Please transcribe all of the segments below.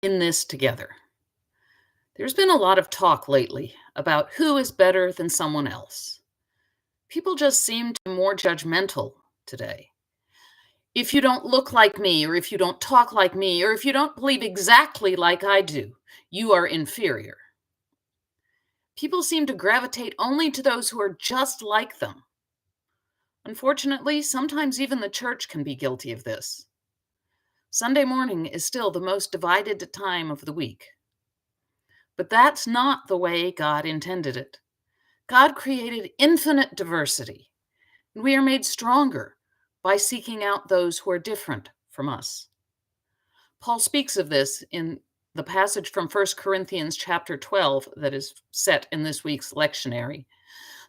in this together. There's been a lot of talk lately about who is better than someone else. People just seem to be more judgmental today. If you don't look like me, or if you don't talk like me, or if you don't believe exactly like I do, you are inferior. People seem to gravitate only to those who are just like them. Unfortunately, sometimes even the church can be guilty of this. Sunday morning is still the most divided time of the week. But that's not the way God intended it. God created infinite diversity, and we are made stronger by seeking out those who are different from us. Paul speaks of this in the passage from 1 Corinthians chapter 12 that is set in this week's lectionary.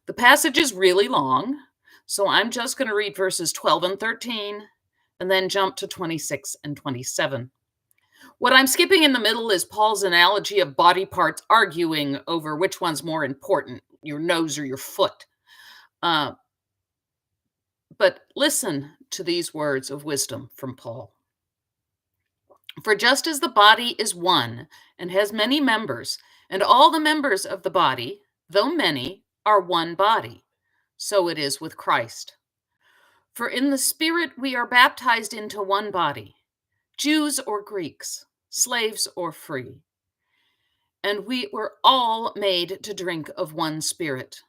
The passage is really long, so I'm just going to read verses 12 and 13 and then jump to 26 and 27. What I'm skipping in the middle is Paul's analogy of body parts arguing over which one's more important, your nose or your foot. But listen to these words of wisdom from Paul. For just as the body is one and has many members, and all the members of the body, though many, are one body, so it is with Christ. For in the Spirit we are baptized into one body, Jews or Greeks, slaves or free, and we were all made to drink of one Spirit.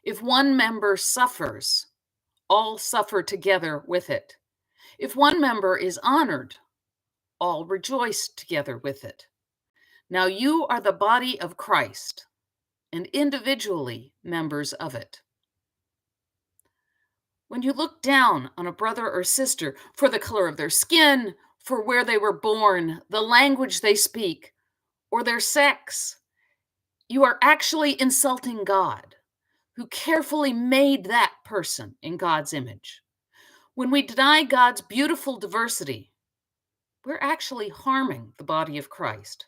If one member suffers, all suffer together with it. If one member is honored, all rejoice together with it. Now you are the body of Christ, and individually members of it. When you look down on a brother or sister for the color of their skin, for where they were born, the language they speak, or their sex, you are actually insulting God, who carefully made that person in God's image. When we deny God's beautiful diversity, we're actually harming the body of Christ.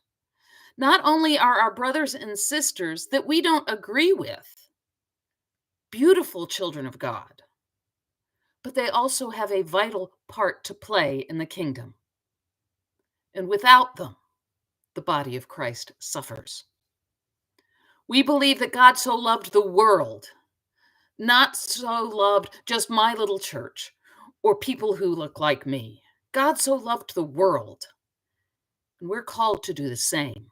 Not only are our brothers and sisters that we don't agree with beautiful children of God, but they also have a vital part to play in the kingdom. And without them, the body of Christ suffers. We believe that God so loved the world, not so loved just my little church or people who look like me. God so loved the world, and we're called to do the same.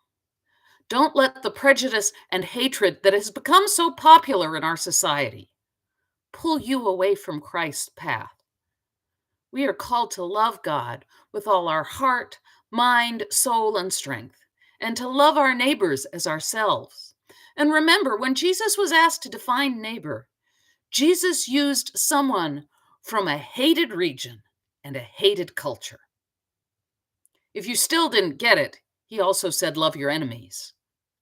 Don't let the prejudice and hatred that has become so popular in our society pull you away from Christ's path. We are called to love God with all our heart, mind, soul, and strength, and to love our neighbors as ourselves. And remember, when Jesus was asked to define neighbor, Jesus used someone from a hated region and a hated culture. If you still didn't get it, he also said, love your enemies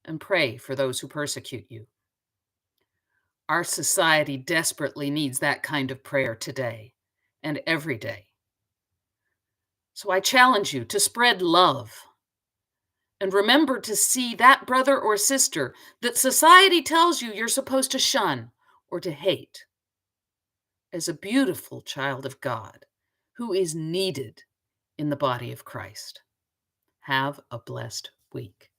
and pray for those who persecute you. Our society desperately needs that kind of prayer today and every day. So I challenge you to spread love and remember to see that brother or sister that society tells you you're supposed to shun or to hate as a beautiful child of God who is needed in the body of Christ. Have a blessed week.